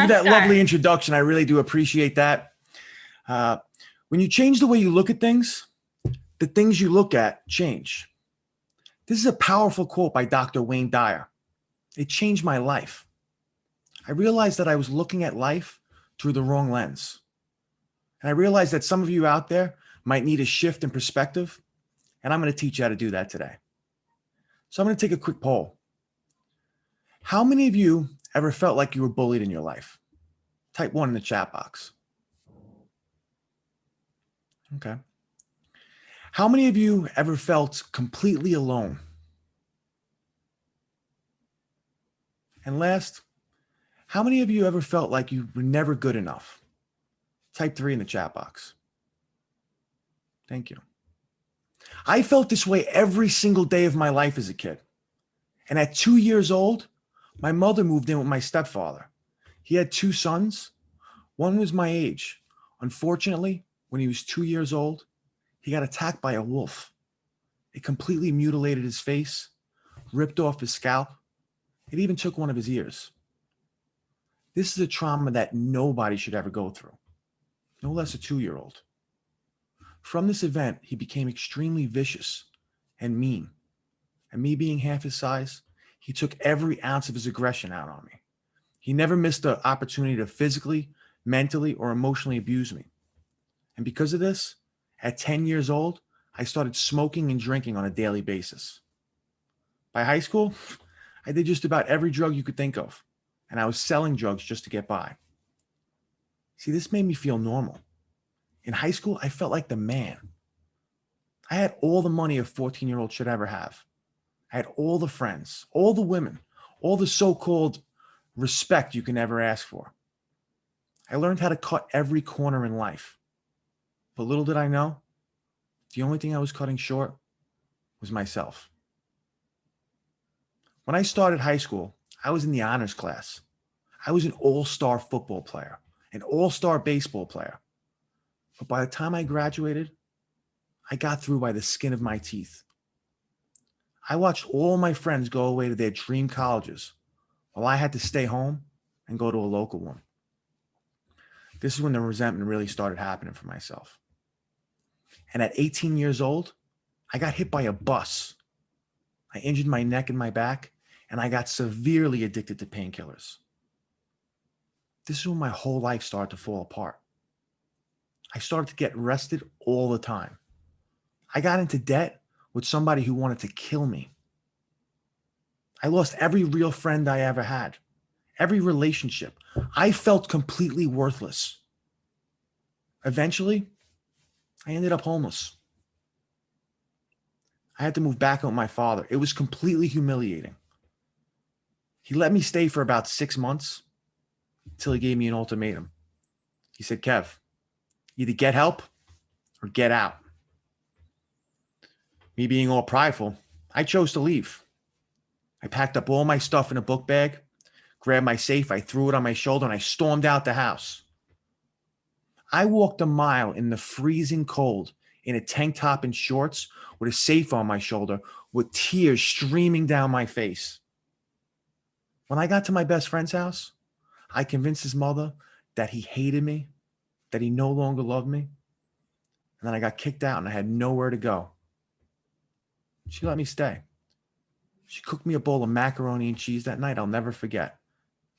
for that Sure. lovely introduction. I really do appreciate that. Uh, when you change the way you look at things, the things you look at change. This is a powerful quote by Dr. Wayne Dyer. It changed my life. I realized that I was looking at life through the wrong lens. And I realized that some of you out there might need a shift in perspective, and I'm going to teach you how to do that today. So I'm going to take a quick poll. How many of you ever felt like you were bullied in your life? Type 1 in the chat box. Okay. How many of you ever felt completely alone? And last, how many of you ever felt like you were never good enough? Type 3 in the chat box. Thank you. I felt this way every single day of my life as a kid. And at 2 years old, my mother moved in with my stepfather. He had 2 sons. One was my age. Unfortunately, when he was 2 years old, he got attacked by a wolf. It completely mutilated his face, ripped off his scalp. It even took one of his ears. This is a trauma that nobody should ever go through, no less a 2-year-old. From this event, he became extremely vicious and mean. And me being half his size, he took every ounce of his aggression out on me. He never missed the opportunity to physically, mentally, or emotionally abuse me. And because of this, at 10 years old, I started smoking and drinking on a daily basis. By high school, I did just about every drug you could think of, and I was selling drugs just to get by. See, this made me feel normal. In high school, I felt like the man. I had all the money a 14-year-old should ever have. I had all the friends, all the women, all the so-called respect you can ever ask for. I learned how to cut every corner in life. But little did I know, the only thing I was cutting short was myself. When I started high school, I was in the honors class. I was an all-star football player, an all-star baseball player. But by the time I graduated, I got through by the skin of my teeth. I watched all my friends go away to their dream colleges while I had to stay home and go to a local one. This is when the resentment really started happening for myself. And at 18 years old, I got hit by a bus. I injured my neck and my back, and I got severely addicted to painkillers. This is when my whole life started to fall apart. I started to get arrested all the time. I got into debt with somebody who wanted to kill me. I lost every real friend I ever had, every relationship. I felt completely worthless. Eventually, I ended up homeless. I had to move back with my father. It was completely humiliating. He let me stay for about 6 months until he gave me an ultimatum. He said, Kev, either get help or get out. Me being all prideful, I chose to leave. I packed up all my stuff in a book bag, grabbed my safe, I threw it on my shoulder, and I stormed out the house. I walked a mile in the freezing cold in a tank top and shorts with a safe on my shoulder with tears streaming down my face. When I got to my best friend's house, I convinced his mother that he hated me, that he no longer loved me, and then I got kicked out and I had nowhere to go. She let me stay. She cooked me a bowl of macaroni and cheese that night I'll never forget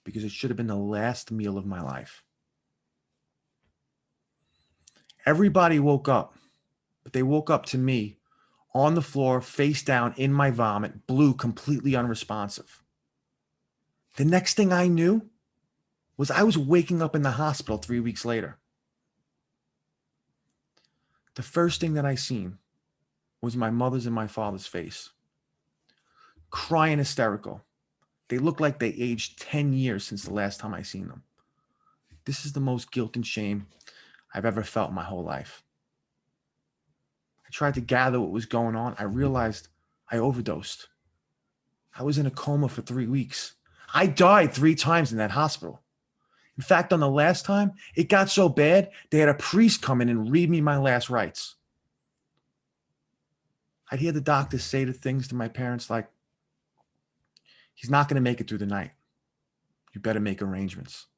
because it should have been the last meal of my life. Everybody woke up, but they woke up to me on the floor, face down in my vomit, blue, completely unresponsive. The next thing I knew was I was waking up in the hospital 3 weeks later. The first thing that I seen was my mother's and my father's face, crying hysterical. They looked like they aged 10 years since the last time I seen them. This is the most guilt and shame I've ever felt in my whole life. I tried to gather what was going on. I realized I overdosed. I was in a coma for 3 weeks. I died 3 times in that hospital. In fact, on the last time, it got so bad, they had a priest come in and read me my last rites. I'd hear the doctors say the things to my parents like, he's not going to make it through the night. You better make arrangements.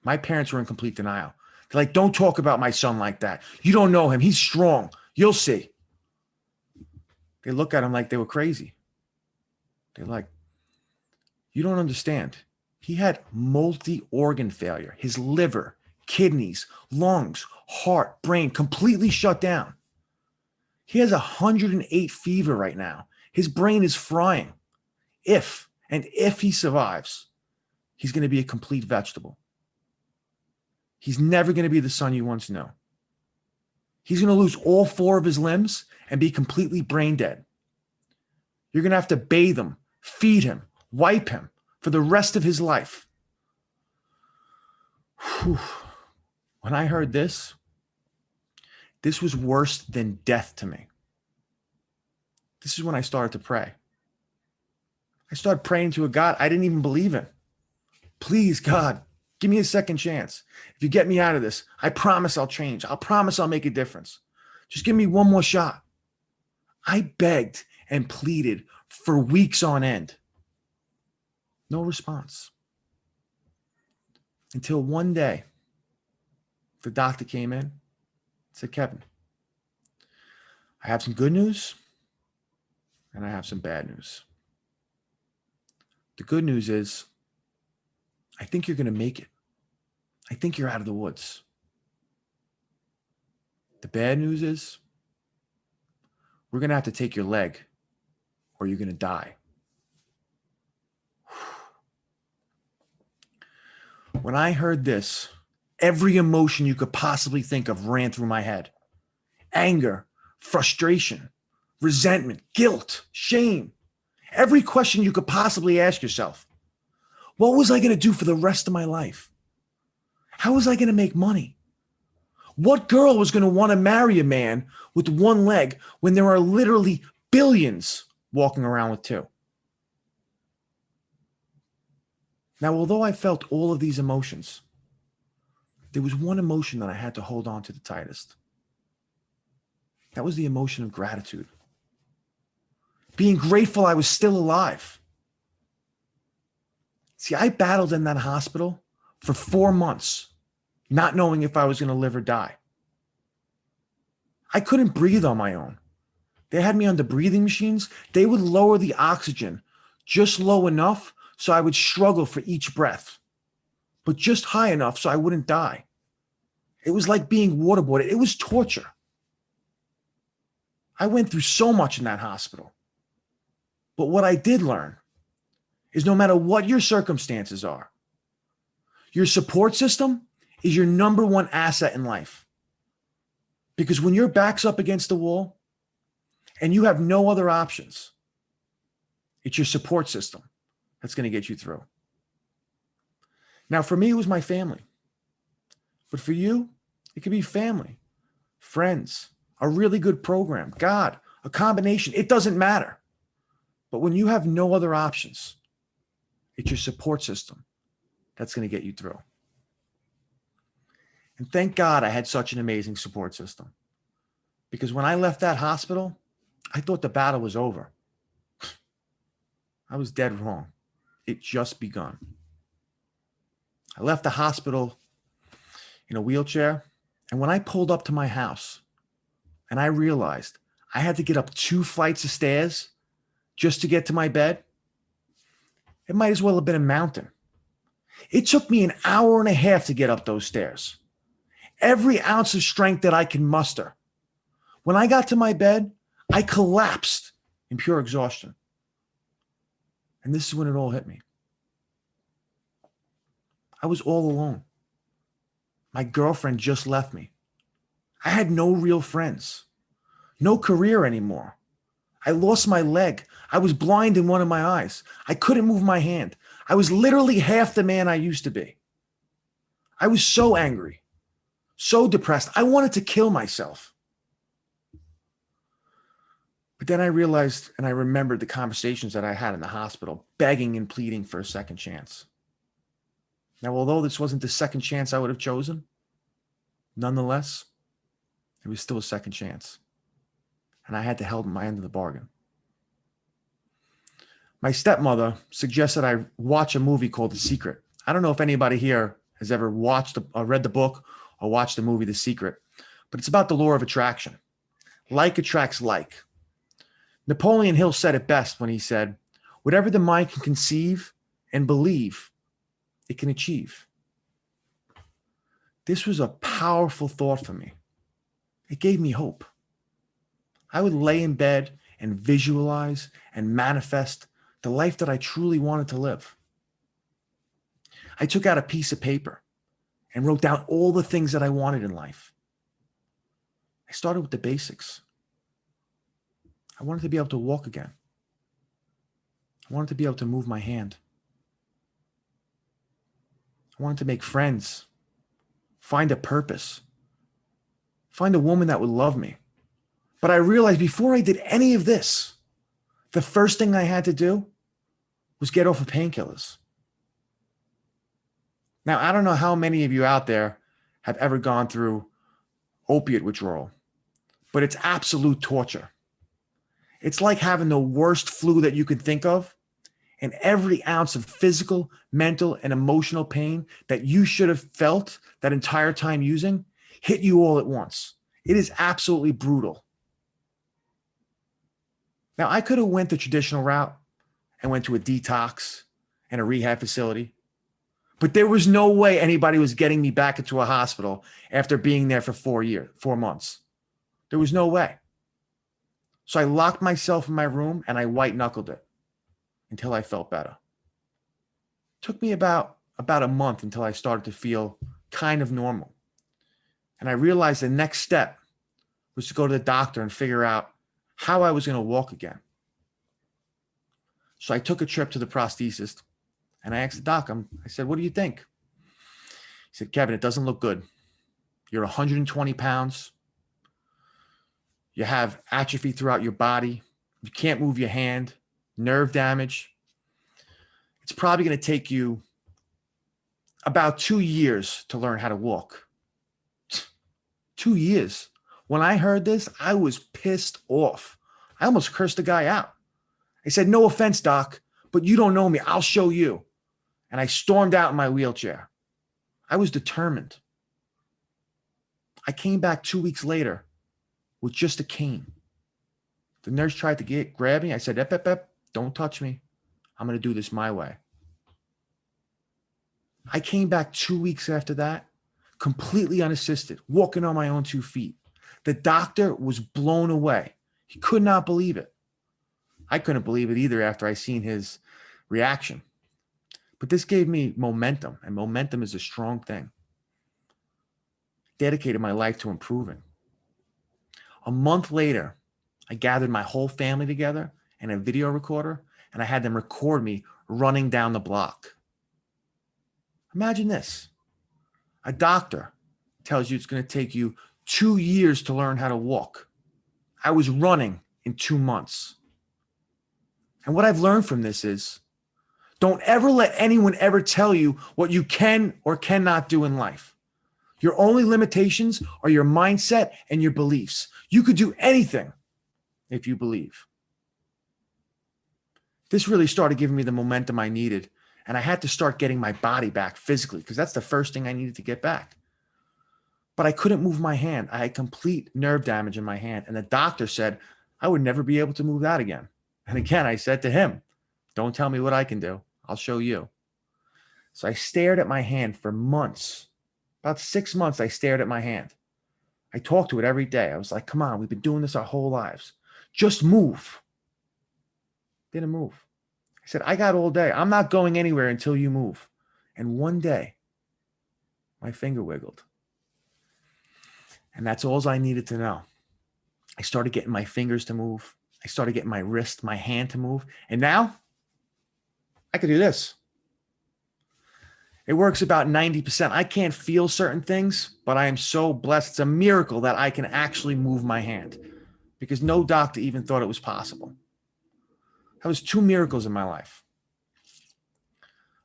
My parents were in complete denial. They're like, don't talk about my son like that. You don't know him. He's strong. You'll see. They look at him like they were crazy. They're like, you don't understand. He had multi-organ failure. His liver, kidneys, lungs, heart, brain completely shut down. He has 108 fever right now. His brain is frying. If he survives, he's going to be a complete vegetable. He's never going to be the son you once knew. He's going to lose all 4 of his limbs and be completely brain dead. You're going to have to bathe him, feed him, wipe him for the rest of his life. Whew. When I heard this was worse than death to me. This is when I started to pray. I started praying to a God I didn't even believe in. Please, God, give me a second chance. If you get me out of this, I promise I'll change. I'll promise I'll make a difference. Just give me one more shot. I begged and pleaded for weeks on end. No response. Until one day, the doctor came in and said, Kevin, I have some good news and I have some bad news. The good news is, I think you're going to make it. I think you're out of the woods. The bad news is, we're going to have to take your leg or you're going to die. When I heard this, every emotion you could possibly think of ran through my head. Anger, frustration, resentment, guilt, shame. Every question you could possibly ask yourself. What was I going to do for the rest of my life? How was I going to make money? What girl was going to want to marry a man with one leg when there are literally billions walking around with 2? Now, although I felt all of these emotions, there was one emotion that I had to hold on to the tightest. That was the emotion of gratitude. Being grateful I was still alive. See, I battled in that hospital for 4 months, not knowing if I was going to live or die. I couldn't breathe on my own. They had me on the breathing machines. They would lower the oxygen just low enough so I would struggle for each breath, but just high enough so I wouldn't die. It was like being waterboarded. It was torture. I went through so much in that hospital. But what I did learn is no matter what your circumstances are, your support system is your number one asset in life. Because when your back's up against the wall and you have no other options, it's your support system that's going to get you through. Now, for me, it was my family. But for you, it could be family, friends, a really good program, God, a combination. It doesn't matter. But when you have no other options, it's your support system that's going to get you through. And thank God I had such an amazing support system. Because when I left that hospital, I thought the battle was over. I was dead wrong. It just begun. I left the hospital in a wheelchair. And when I pulled up to my house and I realized I had to get up 2 flights of stairs just to get to my bed, it might as well have been a mountain. It took me an hour and a half to get up those stairs. Every ounce of strength that I can muster. When I got to my bed, I collapsed in pure exhaustion. And this is when it all hit me. I was all alone. My girlfriend just left me. I had no real friends, no career anymore. I lost my leg. I was blind in one of my eyes. I couldn't move my hand. I was literally half the man I used to be. I was so angry, so depressed. I wanted to kill myself. But then I realized and I remembered the conversations that I had in the hospital, begging and pleading for a second chance. Now, although this wasn't the second chance I would have chosen, nonetheless, it was still a second chance. And I had to hold my end of the bargain. My stepmother suggested I watch a movie called The Secret. I don't know if anybody here has ever read the book or watched the movie The Secret, but it's about the law of attraction. Like attracts like. Napoleon Hill said it best when he said, whatever the mind can conceive and believe, it can achieve. This was a powerful thought for me. It gave me hope. I would lay in bed and visualize and manifest the life that I truly wanted to live. I took out a piece of paper and wrote down all the things that I wanted in life. I started with the basics. I wanted to be able to walk again. I wanted to be able to move my hand. I wanted to make friends, find a purpose, find a woman that would love me. But I realized before I did any of this, the first thing I had to do was get off of painkillers. Now, I don't know how many of you out there have ever gone through opiate withdrawal, but it's absolute torture. It's like having the worst flu that you could think of, and every ounce of physical, mental, and emotional pain that you should have felt that entire time using hit you all at once. It is absolutely brutal. Now, I could have went the traditional route and went to a detox and a rehab facility, but there was no way anybody was getting me back into a hospital after being there for 4 months. There was no way. So I locked myself in my room and I white knuckled it until I felt better. It took me about a month until I started to feel kind of normal. And I realized the next step was to go to the doctor and figure out how I was going to walk again. So I took a trip to the prosthetist and I asked the doc, I said, what do you think? He said, Kevin, it doesn't look good. You're 120 pounds. You have atrophy throughout your body. You can't move your hand, nerve damage. It's probably going to take you about 2 years to learn how to walk. 2 years. When I heard this, I was pissed off. I almost cursed the guy out. I said, no offense, doc, but you don't know me. I'll show you. And I stormed out in my wheelchair. I was determined. I came back 2 weeks later with just a cane. The nurse tried to grab me. I said, ep, don't touch me. I'm going to do this my way. I came back 2 weeks after that, completely unassisted, walking on my own 2 feet. The doctor was blown away. He could not believe it. I couldn't believe it either after I seen his reaction. But this gave me momentum, and momentum is a strong thing. Dedicated my life to improving. A month later, I gathered my whole family together and a video recorder, and I had them record me running down the block. Imagine this. A doctor tells you it's going to take you 2 years to learn how to walk. I was running in 2 months. And what I've learned from this is, don't ever let anyone ever tell you what you can or cannot do in life. Your only limitations are your mindset and your beliefs. You could do anything if you believe. This really started giving me the momentum I needed, and I had to start getting my body back physically because that's the first thing I needed to get back. But I couldn't move my hand. I had complete nerve damage in my hand, and the doctor said I would never be able to move that again. And again, I said to him, don't tell me what I can do. I'll show you. So I stared at my hand for months. About 6 months, I stared at my hand. I talked to it every day. I was like, come on, we've been doing this our whole lives. Just move. Didn't move. I said, I got all day. I'm not going anywhere until you move. And one day, my finger wiggled. And that's all I needed to know. I started getting my fingers to move. I started getting my wrist, my hand to move. And now I could do this. It works about 90%. I can't feel certain things, but I am so blessed. It's a miracle that I can actually move my hand because no doctor even thought it was possible. That was 2 miracles in my life.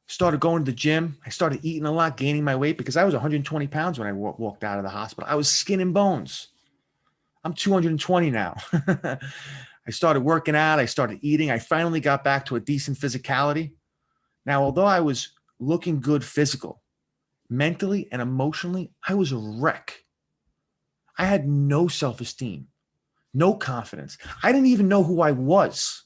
Started going to the gym. I started eating a lot, gaining my weight because I was 120 pounds when I walked out of the hospital. I was skin and bones. I'm 220 now. I started working out. I started eating. I finally got back to a decent physicality. Now, although I was looking good physical, Mentally and emotionally, I was a wreck. I had no self-esteem, no confidence. I didn't even know who I was.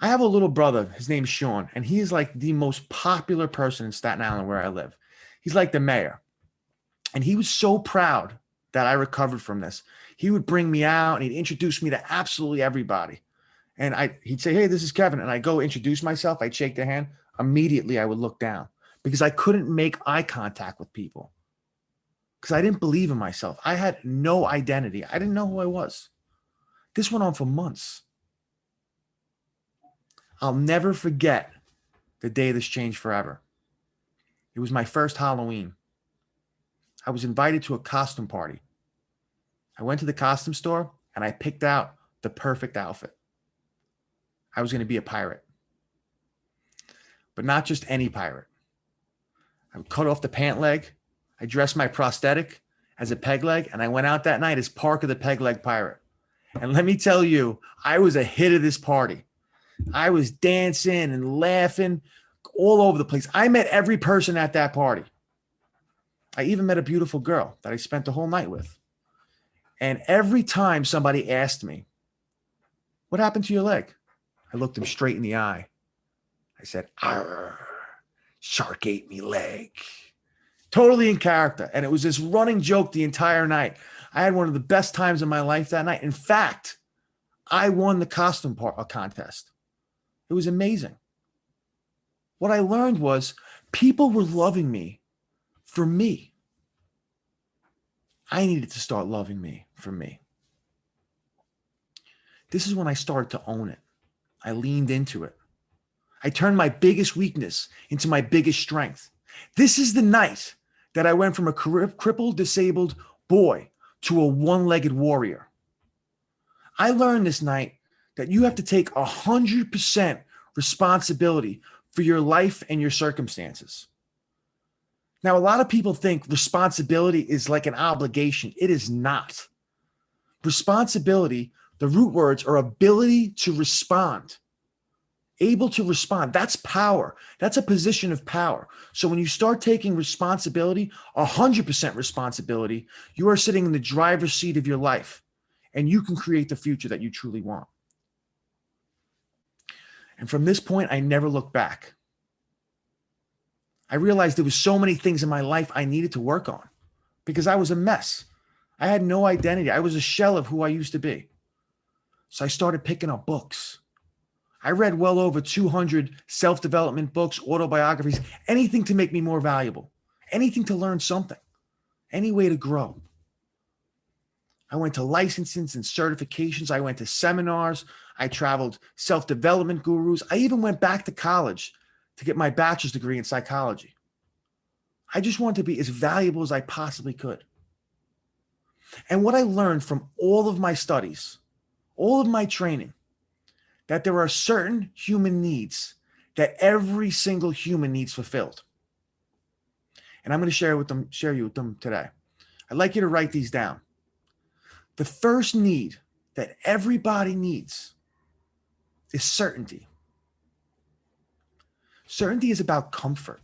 I have a little brother. His name's Sean, and he is like the most popular person in Staten Island where I live. He's like the mayor. And he was so proud that I recovered from this. He would bring me out and he'd introduce me to absolutely everybody. And he'd say, "Hey, this is Kevin." And I go introduce myself. I'd shake their hand. Immediately, I would look down because I couldn't make eye contact with people because I didn't believe in myself. I had no identity. I didn't know who I was. This went on for months. I'll never forget the day this changed forever. It was my first Halloween. I was invited to a costume party. I went to the costume store and I picked out the perfect outfit. I was going to be a pirate, but not just any pirate. I would cut off the pant leg. I dressed my prosthetic as a peg leg, and I went out that night as Parker the Peg Leg Pirate. And let me tell you, I was a hit of this party. I was dancing and laughing all over the place. I met every person at that party. I even met a beautiful girl that I spent the whole night with. And every time somebody asked me, "What happened to your leg?" I looked them straight in the eye. I said, "Arr, shark ate me leg." Totally in character. And it was this running joke the entire night. I had one of the best times of my life that night. In fact, I won the costume contest. It was amazing. What I learned was people were loving me for me. I needed to start loving me for me. This is when I started to own it. I leaned into it. I turned my biggest weakness into my biggest strength. This is the night that I went from a crippled, disabled boy to a one-legged warrior. I learned this night that you have to take 100% responsibility for your life and your circumstances. Now, a lot of people think responsibility is like an obligation. It is not. Responsibility, the root words are ability to respond. Able to respond. That's power. That's a position of power. So when you start taking responsibility, 100% responsibility, you are sitting in the driver's seat of your life, and you can create the future that you truly want. And from this point, I never looked back. I realized there was so many things in my life I needed to work on because I was a mess. I had no identity. I was a shell of who I used to be. So I started picking up books. I read well over 200 self-development books, autobiographies, anything to make me more valuable, anything to learn something, any way to grow. I went to licenses and certifications. I went to seminars. I traveled self-development gurus. I even went back to college to get my bachelor's degree in psychology. I just wanted to be as valuable as I possibly could. And what I learned from all of my studies, all of my training, that there are certain human needs that every single human needs fulfilled. And I'm going to share you with them today. I'd like you to write these down. The first need that everybody needs is certainty. Certainty is about comfort.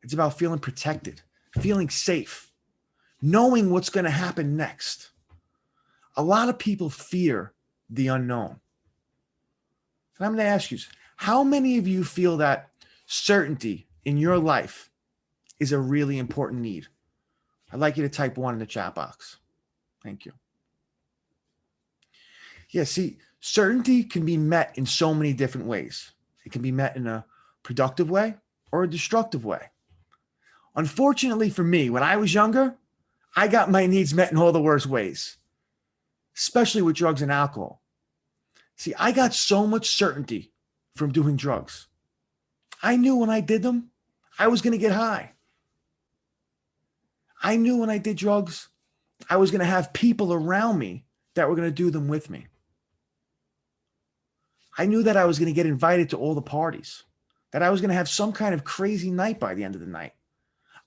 It's about feeling protected, feeling safe, knowing what's going to happen next. A lot of people fear the unknown. And I'm going to ask you, how many of you feel that certainty in your life is a really important need? I'd like you to type 1 in the chat box. Thank you. Yeah, see, certainty can be met in so many different ways. It can be met in a productive way or a destructive way. Unfortunately for me, when I was younger, I got my needs met in all the worst ways, especially with drugs and alcohol. See, I got so much certainty from doing drugs. I knew when I did them, I was going to get high. I knew when I did drugs, I was going to have people around me that were going to do them with me. I knew that I was going to get invited to all the parties, that I was going to have some kind of crazy night by the end of the night.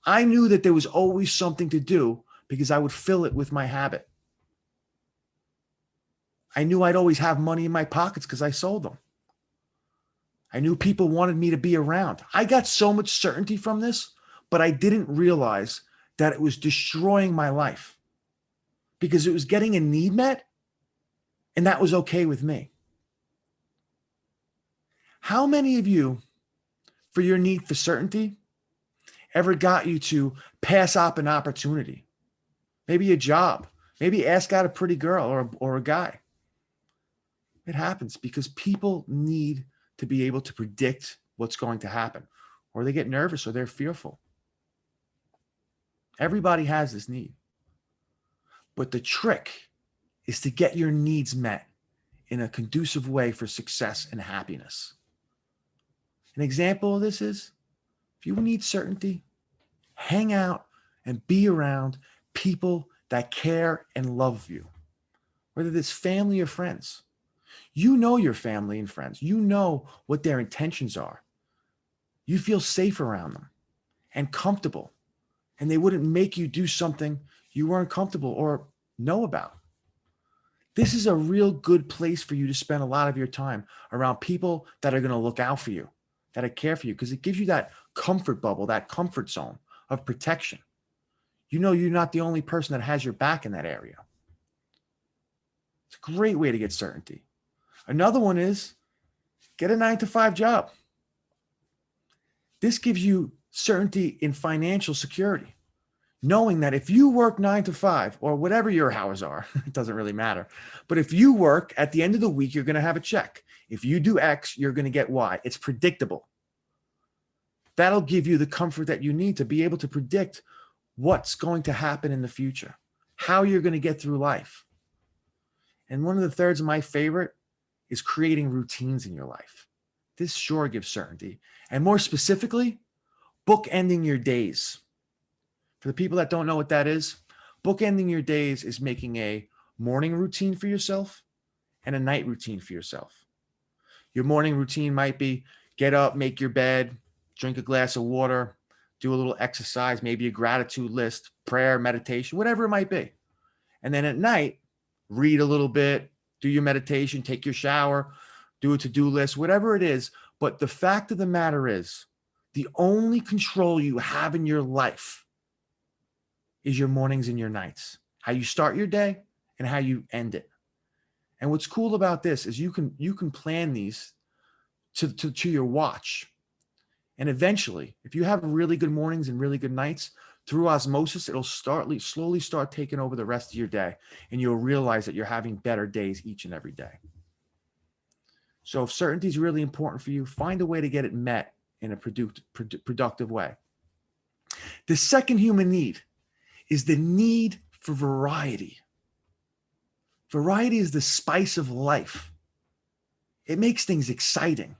I knew that there was always something to do because I would fill it with my habit. I knew I'd always have money in my pockets because I sold them. I knew people wanted me to be around. I got so much certainty from this, but I didn't realize that it was destroying my life because it was getting a need met, and that was okay with me. How many of you, for your need for certainty, ever got you to pass up an opportunity? Maybe a job, maybe ask out a pretty girl or a guy. It happens because people need to be able to predict what's going to happen, or they get nervous or they're fearful. Everybody has this need. But the trick is to get your needs met in a conducive way for success and happiness. An example of this is, if you need certainty, hang out and be around people that care and love you, whether it's family or friends. You know your family and friends. You know what their intentions are. You feel safe around them and comfortable, and they wouldn't make you do something you weren't comfortable or know about. This is a real good place for you to spend a lot of your time around people that are going to look out for you, that care for you, because it gives you that comfort bubble, that comfort zone of protection. You know you're not the only person that has your back in that area. It's a great way to get certainty. Another one is get a 9-to-5 job. This gives you certainty in financial security, knowing that if you work 9 to 5 or whatever your hours are, it doesn't really matter. But if you work at the end of the week, you're going to have a check. If you do X, you're going to get Y. It's predictable. That'll give you the comfort that you need to be able to predict what's going to happen in the future, how you're going to get through life. And one of the thirds of my favorite is creating routines in your life. This sure gives certainty. And more specifically, bookending your days. For the people that don't know what that is, bookending your days is making a morning routine for yourself and a night routine for yourself. Your morning routine might be get up, make your bed, drink a glass of water, do a little exercise, maybe a gratitude list, prayer, meditation, whatever it might be. And then at night, read a little bit, do your meditation, take your shower, do a to-do list, whatever it is. But the fact of the matter is, the only control you have in your life is your mornings and your nights, how you start your day and how you end it. And what's cool about this is you can plan these to your watch. And eventually, if you have really good mornings and really good nights, through osmosis, it'll slowly start taking over the rest of your day. And you'll realize that you're having better days each and every day. So if certainty is really important for you, find a way to get it met in a productive way. The second human need is the need for variety. Variety is the spice of life. It makes things exciting.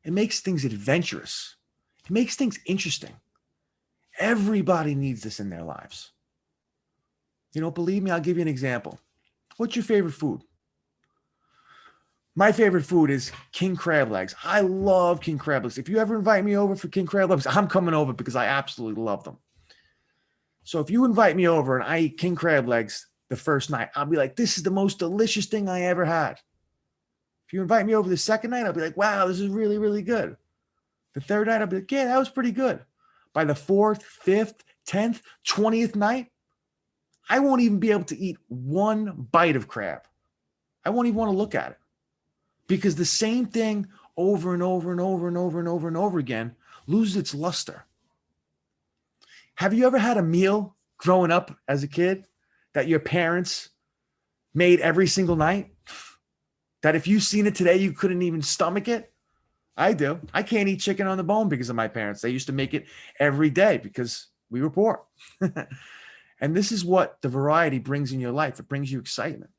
It makes things adventurous. It makes things interesting. Everybody needs this in their lives. You don't believe me? I'll give you an example. What's your favorite food? My favorite food is king crab legs. I love king crab legs. If you ever invite me over for king crab legs, I'm coming over because I absolutely love them. So if you invite me over and I eat king crab legs the first night, I'll be like, this is the most delicious thing I ever had. If you invite me over the second night, I'll be like, wow, this is really, really good. The third night, I'll be like, yeah, that was pretty good. By the 4th, 5th, 10th, 20th night, I won't even be able to eat one bite of crab. I won't even want to look at it. Because the same thing over and over and over and over and over and over again loses its luster. Have you ever had a meal growing up as a kid that your parents made every single night? That if you seen it today, you couldn't even stomach it? I do. I can't eat chicken on the bone because of my parents. They used to make it every day because we were poor. And this is what the variety brings in your life. It brings you excitement.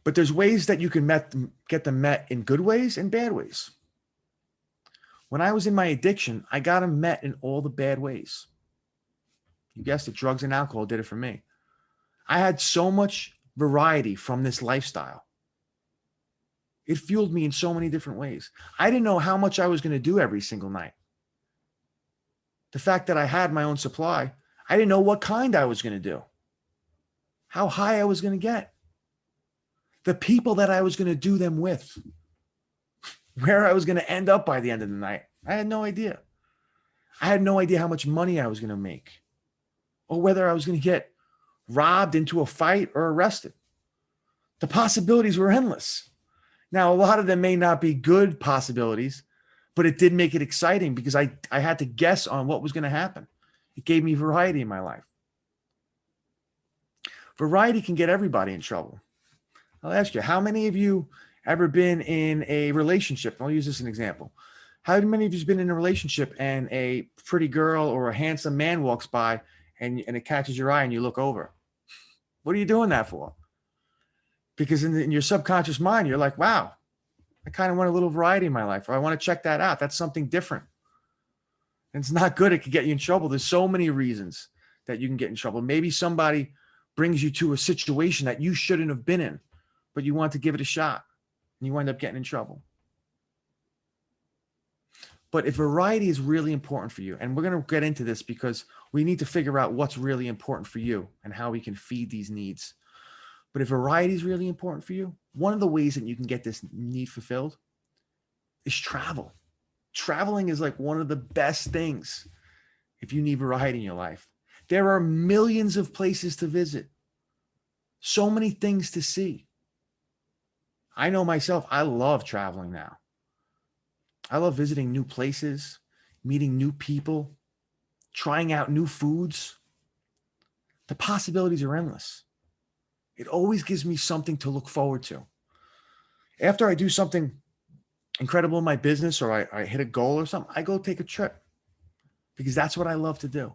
But there's ways that you can get them met in good ways and bad ways. When I was in my addiction, I got them met in all the bad ways. You guessed it, drugs and alcohol did it for me. I had so much variety from this lifestyle. It fueled me in so many different ways. I didn't know how much I was going to do every single night. The fact that I had my own supply, I didn't know what kind I was going to do, how high I was going to get, the people that I was going to do them with. where I was going to end up by the end of the night. I had no idea. I had no idea how much money I was going to make or whether I was going to get robbed into a fight or arrested. The possibilities were endless. Now, a lot of them may not be good possibilities, but it did make it exciting because I had to guess on what was going to happen. It gave me variety in my life. Variety can get everybody in trouble. I'll ask you, how many of you ever been in a relationship? I'll use this as an example. How many of you have been in a relationship and a pretty girl or a handsome man walks by and it catches your eye and you look over? What are you doing that for? Because in your subconscious mind, you're like, wow, I kind of want a little variety in my life, or I want to check that out. That's something different. And it's not good. It could get you in trouble. There's so many reasons that you can get in trouble. Maybe somebody brings you to a situation that you shouldn't have been in, but you want to give it a shot and you wind up getting in trouble. But if variety is really important for you, and we're going to get into this because we need to figure out what's really important for you and how we can feed these needs. But if variety is really important for you, one of the ways that you can get this need fulfilled is travel. Traveling is like one of the best things if you need variety in your life. There are millions of places to visit, so many things to see. I know myself, I love traveling now. I love visiting new places, meeting new people, trying out new foods. The possibilities are endless. It always gives me something to look forward to. After I do something incredible in my business or I hit a goal or something, I go take a trip because that's what I love to do.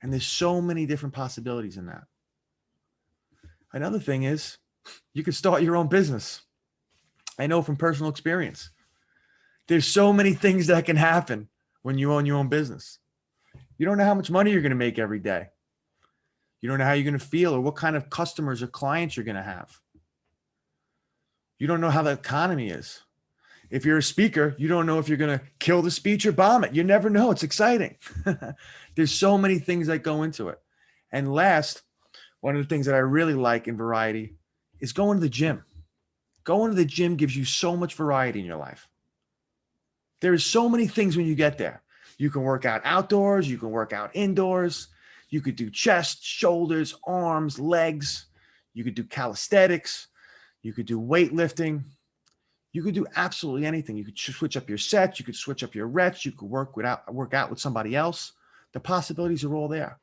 And there's so many different possibilities in that. Another thing is you can start your own business. I know from personal experience. There's so many things that can happen when you own your own business. You don't know how much money you're going to make every day. You don't know how you're going to feel or what kind of customers or clients you're going to have. You don't know how the economy is. If you're a speaker, you don't know if you're going to kill the speech or bomb it. You never know. It's exciting. There's so many things that go into it. And last, one of the things that I really like in variety is going to the gym. Going to the gym gives you so much variety in your life. There is so many things when you get there. You can work out outdoors. You can work out indoors. You could do chest, shoulders, arms, legs. You could do calisthenics. You could do weightlifting. You could do absolutely anything. You could switch up your sets. You could switch up your reps. You could work out with somebody else. The possibilities are all there.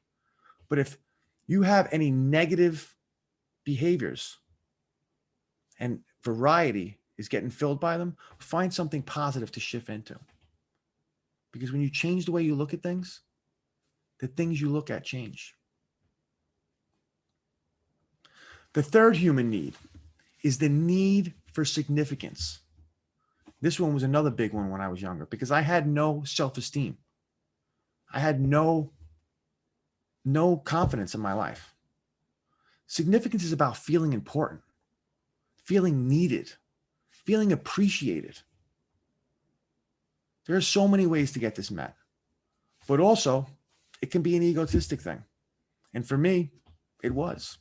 But if you have any negative behaviors and variety is getting filled by them, find something positive to shift into. Because when you change the way you look at things, the things you look at change. The third human need is the need for significance. This one was another big one when I was younger because I had no self-esteem. I had no confidence in my life. Significance is about feeling important, feeling needed, feeling appreciated. There are so many ways to get this met, but also it can be an egotistic thing. And for me, it was.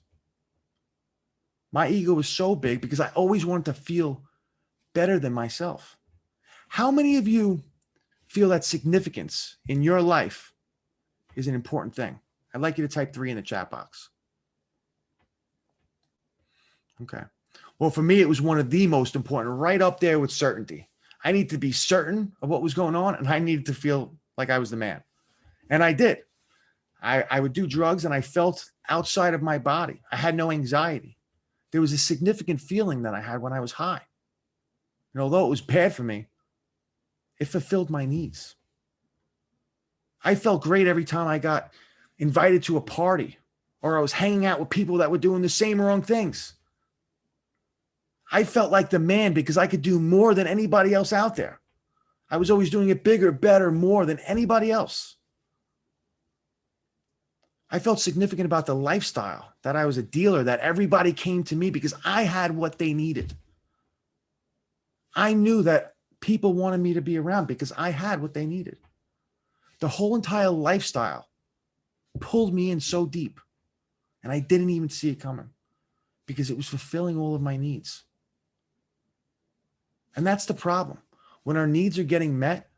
My ego was so big because I always wanted to feel better than myself. How many of you feel that significance in your life is an important thing? I'd like you to type 3 in the chat box. Okay. Well, for me, it was one of the most important, right up there with certainty. I needed to be certain of what was going on, and I needed to feel like I was the man. And I did. I would do drugs, and I felt outside of my body. I had no anxiety. There was a significant feeling that I had when I was high. And although it was bad for me, it fulfilled my needs. I felt great every time I got invited to a party or I was hanging out with people that were doing the same wrong things. I felt like the man because I could do more than anybody else out there. I was always doing it bigger, better, more than anybody else. I felt significant about the lifestyle, that I was a dealer, that everybody came to me because I had what they needed. I knew that people wanted me to be around because I had what they needed. The whole entire lifestyle pulled me in so deep, and I didn't even see it coming because it was fulfilling all of my needs. And that's the problem. When our needs are getting met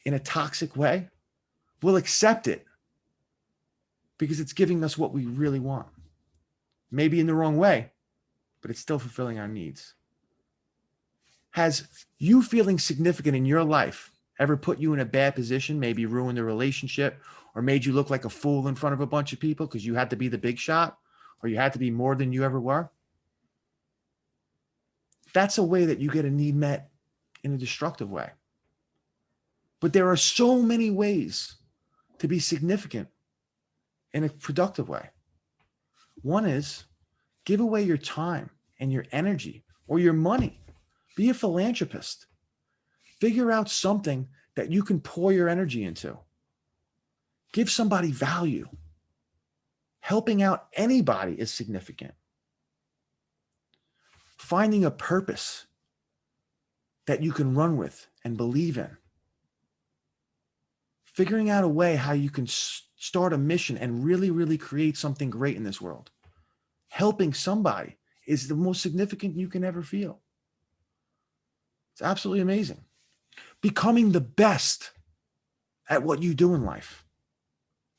in a toxic way, we'll accept it because it's giving us what we really want. Maybe in the wrong way, but it's still fulfilling our needs. Has you feeling significant in your life ever put you in a bad position, maybe ruined a relationship, or made you look like a fool in front of a bunch of people because you had to be the big shot, or you had to be more than you ever were? That's a way that you get a need met in a destructive way. But there are so many ways to be significant in a productive way. One is give away your time and your energy or your money. Be a philanthropist. Figure out something that you can pour your energy into. Give somebody value. Helping out anybody is significant. Finding a purpose that you can run with and believe in. Figuring out a way how you can start a mission and really, really create something great in this world. Helping somebody is the most significant you can ever feel. It's absolutely amazing. Becoming the best at what you do in life.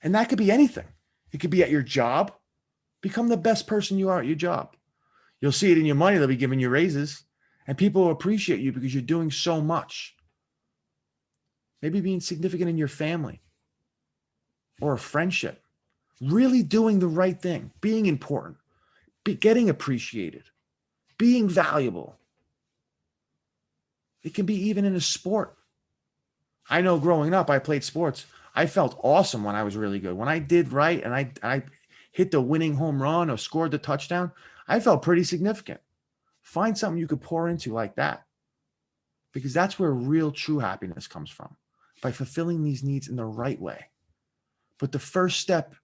And that could be anything. It could be at your job. Become the best person you are at your job. You'll see it in your money. They'll be giving you raises. And people will appreciate you because you're doing so much. Maybe being significant in your family or a friendship. Really doing the right thing. Being important. Getting appreciated. Being valuable. It can be even in a sport. I know growing up, I played sports. I felt awesome when I was really good. When I did right and I hit the winning home run or scored the touchdown, I felt pretty significant. Find something you could pour into like that, because that's where real true happiness comes from, by fulfilling these needs in the right way. But the first step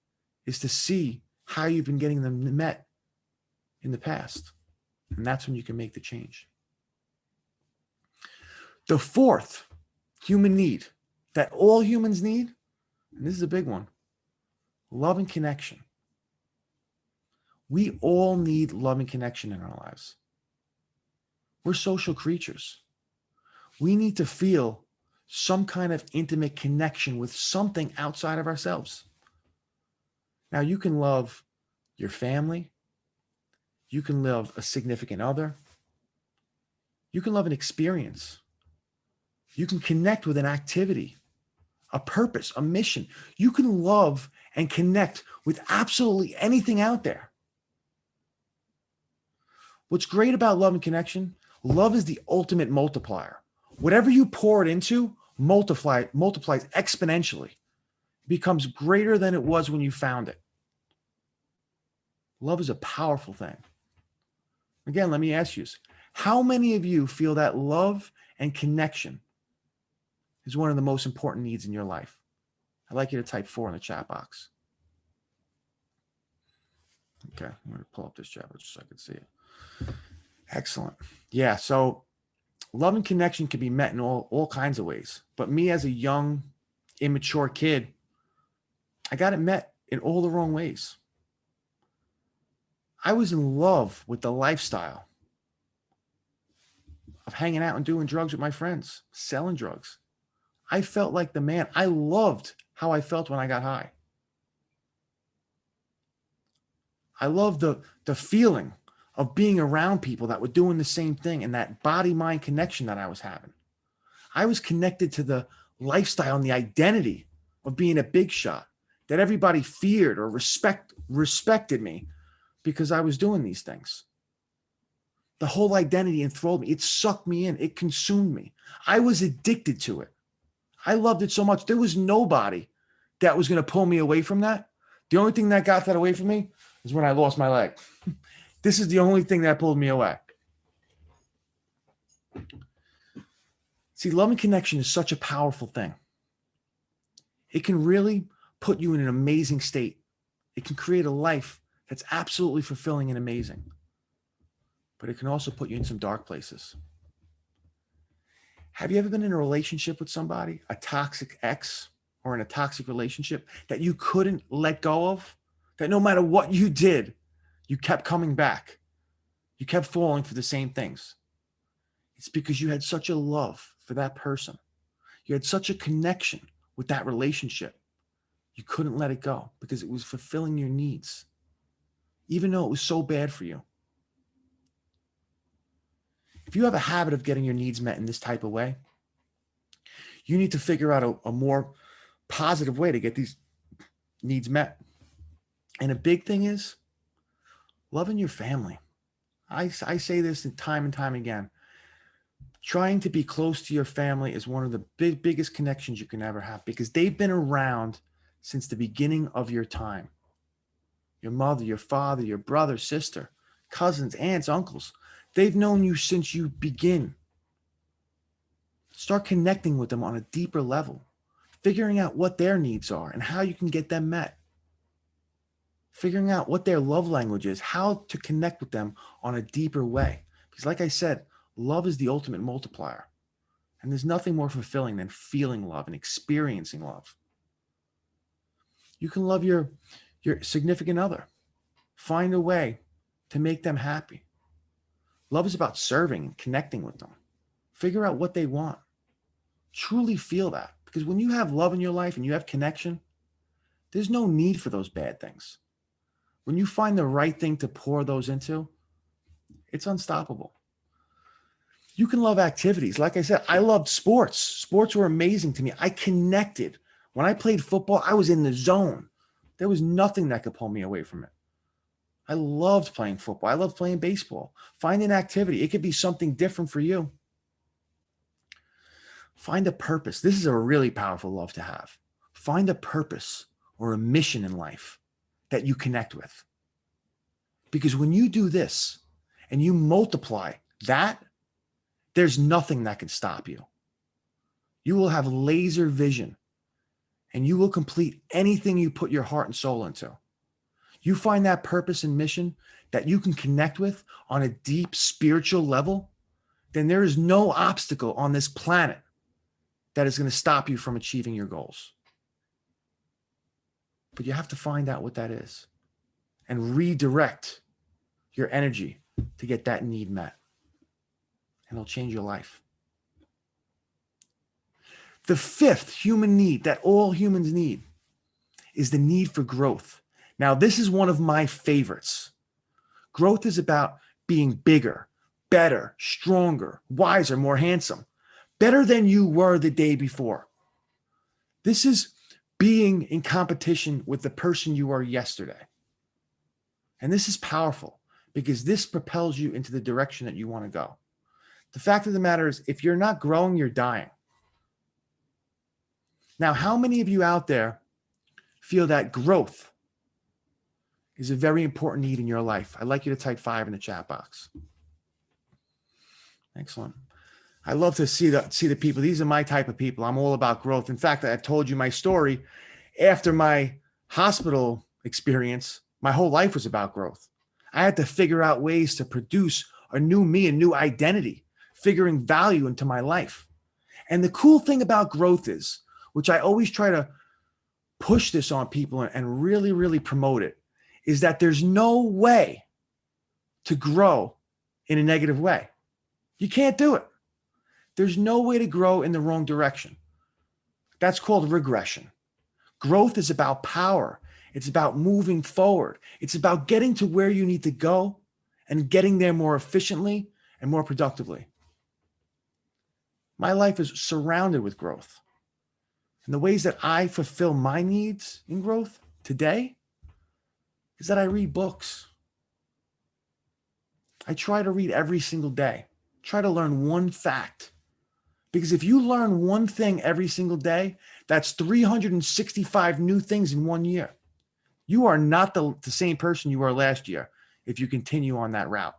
is to see how you've been getting them met in the past. And that's when you can make the change. The fourth human need that all humans need, and this is a big one, love and connection. We all need love and connection in our lives. We're social creatures. We need to feel some kind of intimate connection with something outside of ourselves. Now, you can love your family. You can love a significant other. You can love an experience. You can connect with an activity, a purpose, a mission. You can love and connect with absolutely anything out there. What's great about love and connection, love is the ultimate multiplier. Whatever you pour it into, multiplies exponentially. It becomes greater than it was when you found it. Love is a powerful thing. Again, let me ask you, how many of you feel that love and connection is one of the most important needs in your life? I'd like you to type 4 in the chat box. Okay, I'm going to pull up this chat just so I can see it. Excellent. Yeah, so love and connection can be met in all kinds of ways. But me as a young, immature kid, I got it met in all the wrong ways. I was in love with the lifestyle of hanging out and doing drugs with my friends, selling drugs. I felt like the man. I loved how I felt when I got high. I loved the feeling of being around people that were doing the same thing and that body-mind connection that I was having. I was connected to the lifestyle and the identity of being a big shot, that everybody feared or respected me because I was doing these things. The whole identity enthralled me. It sucked me in. It consumed me. I was addicted to it. I loved it so much. There was nobody that was going to pull me away from that. The only thing that got that away from me is when I lost my leg. This is the only thing that pulled me away. See, love and connection is such a powerful thing. It can really put you in an amazing state. It can create a life that's absolutely fulfilling and amazing. But it can also put you in some dark places. Have you ever been in a relationship with somebody, a toxic ex, or in a toxic relationship that you couldn't let go of? That no matter what you did, you kept coming back. You kept falling for the same things. It's because you had such a love for that person. You had such a connection with that relationship. You couldn't let it go because it was fulfilling your needs, even though it was so bad for you. If you have a habit of getting your needs met in this type of way, you need to figure out a more positive way to get these needs met. And a big thing is loving your family. I say this time and time again. Trying to be close to your family is one of the biggest connections you can ever have because they've been around since the beginning of your time. Your mother, your father, your brother, sister, cousins, aunts, uncles. They've known you since you begin. Start connecting with them on a deeper level, figuring out what their needs are and how you can get them met. Figuring out what their love language is, how to connect with them on a deeper way. Because like I said, love is the ultimate multiplier. And there's nothing more fulfilling than feeling love and experiencing love. You can love your significant other. Find a way to make them happy. Love is about serving and connecting with them. Figure out what they want. Truly feel that. Because when you have love in your life and you have connection, there's no need for those bad things. When you find the right thing to pour those into, it's unstoppable. You can love activities. Like I said, I loved sports. Sports were amazing to me. I connected. When I played football, I was in the zone. There was nothing that could pull me away from it. I loved playing football. I loved playing baseball. Find an activity. It could be something different for you. Find a purpose. This is a really powerful love to have. Find a purpose or a mission in life that you connect with. Because when you do this and you multiply that, there's nothing that can stop you. You will have laser vision and you will complete anything you put your heart and soul into. You find that purpose and mission that you can connect with on a deep spiritual level, then there is no obstacle on this planet that is going to stop you from achieving your goals. But you have to find out what that is and redirect your energy to get that need met. And it'll change your life. The fifth human need that all humans need is the need for growth. Now, this is one of my favorites. Growth is about being bigger, better, stronger, wiser, more handsome, better than you were the day before. This is being in competition with the person you were yesterday. And this is powerful because this propels you into the direction that you want to go. The fact of the matter is, if you're not growing, you're dying. Now, how many of you out there feel that growth is a very important need in your life? I'd like you to type 5 in the chat box. Excellent. I love to see the people. These are my type of people. I'm all about growth. In fact, I've told you my story. After my hospital experience, my whole life was about growth. I had to figure out ways to produce a new me, a new identity, figuring value into my life. And the cool thing about growth is, which I always try to push this on people and really, really promote it, is that there's no way to grow in a negative way. You can't do it. There's no way to grow in the wrong direction. That's called regression. Growth is about power. It's about moving forward. It's about getting to where you need to go and getting there more efficiently and more productively. My life is surrounded with growth. And the ways that I fulfill my needs in growth today is that I read books. I try to read every single day. Try to learn one fact. Because if you learn one thing every single day, that's 365 new things in 1 year. You are not the same person you were last year if you continue on that route.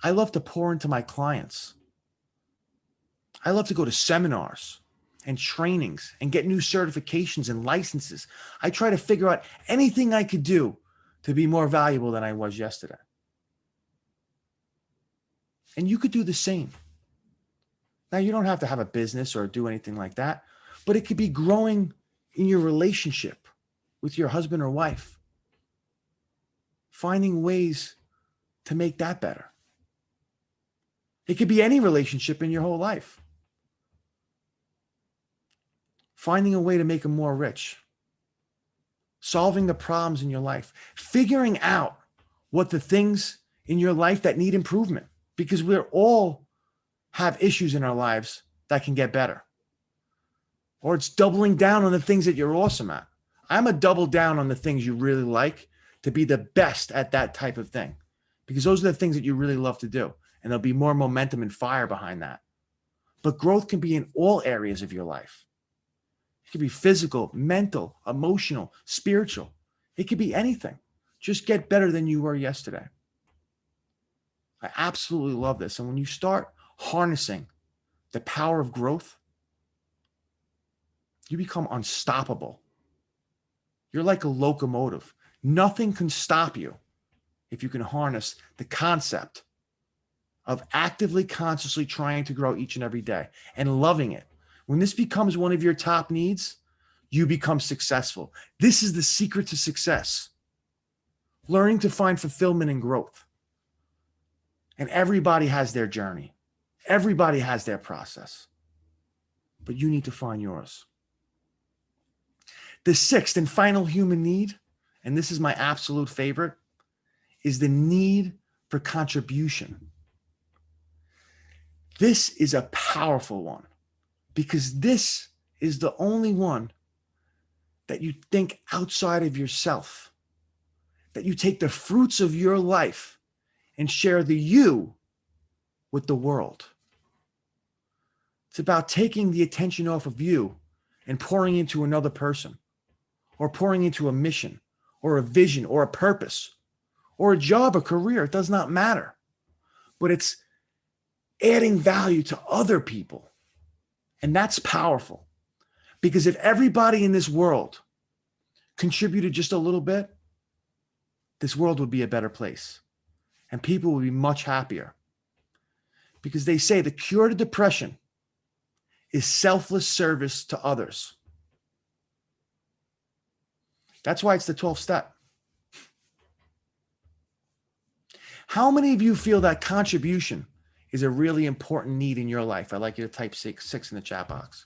I love to pour into my clients. I love to go to seminars and trainings and get new certifications and licenses. I try to figure out anything I could do to be more valuable than I was yesterday. And you could do the same. Now, you don't have to have a business or do anything like that, but it could be growing in your relationship with your husband or wife, finding ways to make that better. It could be any relationship in your whole life. Finding a way to make them more rich. Solving the problems in your life. Figuring out what the things in your life that need improvement, because we're all have issues in our lives that can get better. Or it's doubling down on the things that you're awesome at. I'm a double down on the things you really like to be the best at that type of thing, because those are the things that you really love to do. And there'll be more momentum and fire behind that. But growth can be in all areas of your life. It could be physical, mental, emotional, spiritual. It could be anything. Just get better than you were yesterday. I absolutely love this. And when you start harnessing the power of growth, you become unstoppable. You're like a locomotive. Nothing can stop you if you can harness the concept of actively, consciously trying to grow each and every day and loving it. When this becomes one of your top needs, you become successful. This is the secret to success. Learning to find fulfillment and growth. And everybody has their journey. Everybody has their process. But you need to find yours. The sixth and final human need, and this is my absolute favorite, is the need for contribution. This is a powerful one, because this is the only one that you think outside of yourself, that you take the fruits of your life and share the you with the world. It's about taking the attention off of you and pouring into another person, or pouring into a mission, or a vision, or a purpose, or a job, a career. It does not matter. But it's adding value to other people. And that's powerful. Because if everybody in this world contributed just a little bit, this world would be a better place. And people would be much happier. Because they say the cure to depression is selfless service to others. That's why it's the 12th step. How many of you feel that contribution is a really important need in your life? I'd like you to type six in the chat box.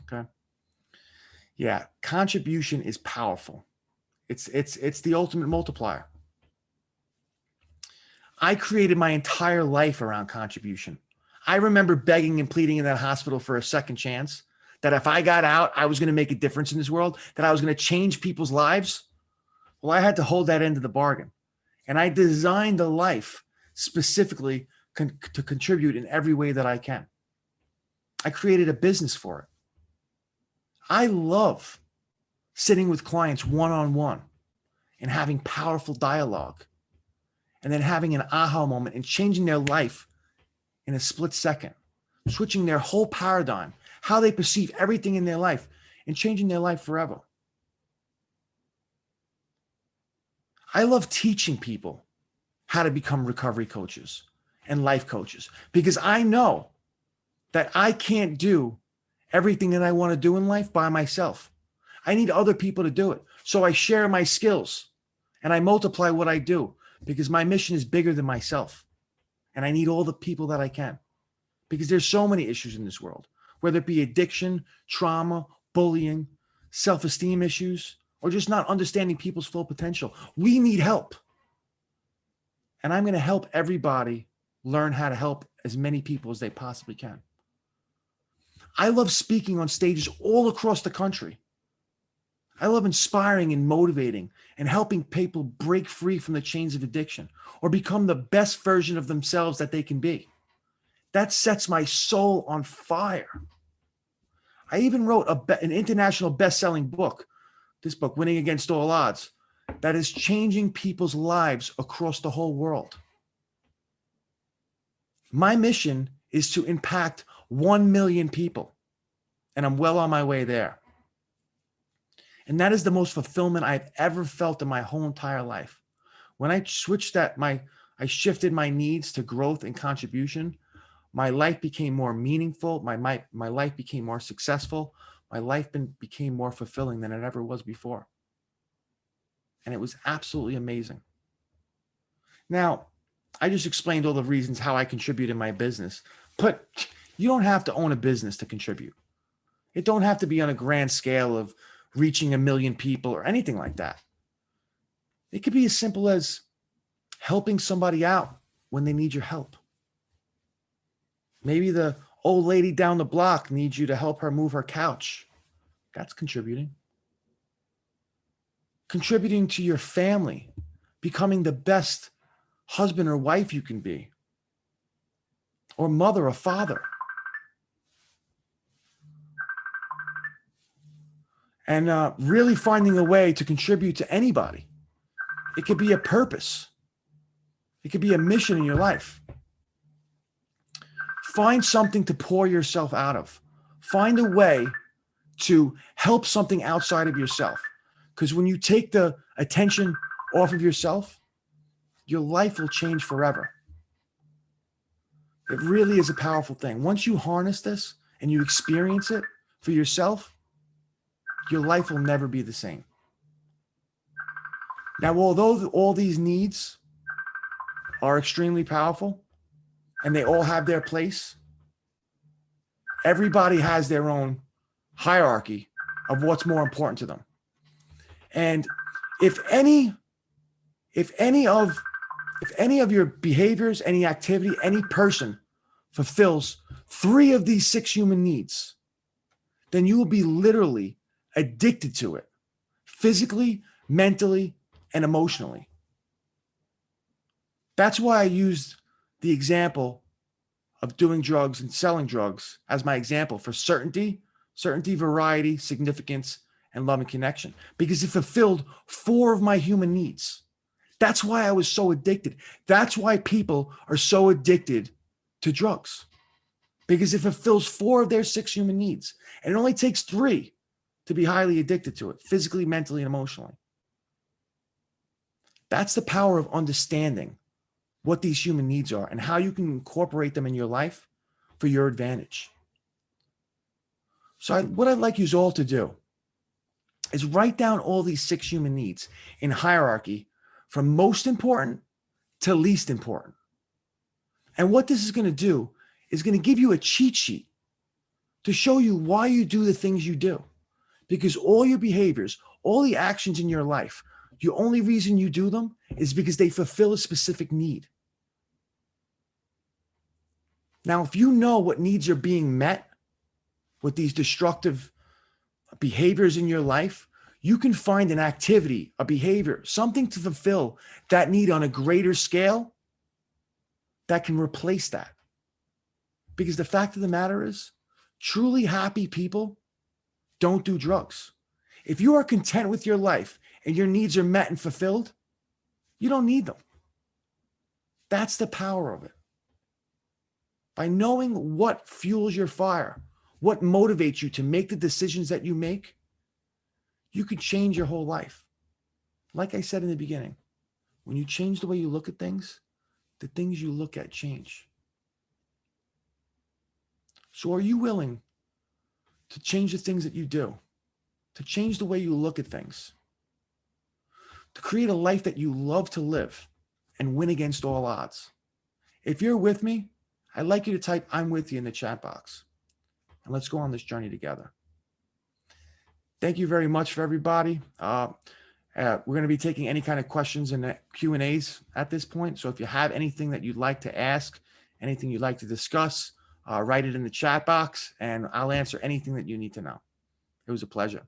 Okay. Yeah, contribution is powerful. It's the ultimate multiplier. I created my entire life around contribution. I remember begging and pleading in that hospital for a second chance, that if I got out, I was going to make a difference in this world, that I was going to change people's lives. Well, I had to hold that end of the bargain. And I designed a life specifically to contribute in every way that I can. I created a business for it. I love sitting with clients one-on-one and having powerful dialogue, and then having an aha moment and changing their life in a split second, switching their whole paradigm, how they perceive everything in their life, and changing their life forever. I love teaching people how to become recovery coaches and life coaches, because I know that I can't do everything that I want to do in life by myself. I need other people to do it. So I share my skills and I multiply what I do, because my mission is bigger than myself. And I need all the people that I can, because there's so many issues in this world, whether it be addiction, trauma, bullying, self-esteem issues, or just not understanding people's full potential. We need help. And I'm going to help everybody learn how to help as many people as they possibly can. I love speaking on stages all across the country. I love inspiring and motivating and helping people break free from the chains of addiction, or become the best version of themselves that they can be. That sets my soul on fire. I even wrote an international best-selling book, this book, Winning Against All Odds, that is changing people's lives across the whole world. My mission is to impact 1 million people, and I'm well on my way there. And that is the most fulfillment I've ever felt in my whole entire life. When I switched I shifted my needs to growth and contribution, my life became more meaningful. My life became more successful. My life became more fulfilling than it ever was before. And it was absolutely amazing. Now, I just explained all the reasons how I contribute in my business. But you don't have to own a business to contribute. It don't have to be on a grand scale of reaching 1 million people or anything like that. It could be as simple as helping somebody out when they need your help. Maybe the old lady down the block needs you to help her move her couch. That's contributing. Contributing to your family, becoming the best husband or wife you can be, or mother or father. And really finding a way to contribute to anybody. It could be a purpose. It could be a mission in your life. Find something to pour yourself out of. Find a way to help something outside of yourself. Because when you take the attention off of yourself, your life will change forever. It really is a powerful thing. Once you harness this and you experience it for yourself, your life will never be the same. Now, although all these needs are extremely powerful and they all have their place, everybody has their own hierarchy of what's more important to them. And if any of your behaviors, any activity, any person fulfills 3 of these 6 human needs, then you will be literally addicted to it, physically, mentally, and emotionally. That's why I used the example of doing drugs and selling drugs as my example for certainty, variety, significance, and love and connection, because it fulfilled 4 of my human needs. That's why I was so addicted. That's why people are so addicted to drugs, because it fulfills 4 of their 6 human needs. And it only takes 3 to be highly addicted to it, physically, mentally, and emotionally. That's the power of understanding what these human needs are and how you can incorporate them in your life for your advantage. So what I'd like you all to do is write down all these 6 human needs in hierarchy from most important to least important. And what this is going to do is going to give you a cheat sheet to show you why you do the things you do. Because all your behaviors, all the actions in your life, the only reason you do them is because they fulfill a specific need. Now, if you know what needs are being met with these destructive behaviors in your life, you can find an activity, a behavior, something to fulfill that need on a greater scale that can replace that. Because the fact of the matter is, truly happy people don't do drugs. If you are content with your life and your needs are met and fulfilled, you don't need them. That's the power of it. By knowing what fuels your fire, what motivates you to make the decisions that you make, you could change your whole life. Like I said in the beginning, when you change the way you look at things, the things you look at change. So are you willing to change the things that you do, to change the way you look at things, to create a life that you love to live and win against all odds? If you're with me, I'd like you to type "I'm with you" in the chat box, and let's go on this journey together. Thank you very much for everybody. We're going to be taking any kind of questions and Q&As at this point. So if you have anything that you'd like to ask, anything you'd like to discuss, write it in the chat box and I'll answer anything that you need to know. It was a pleasure.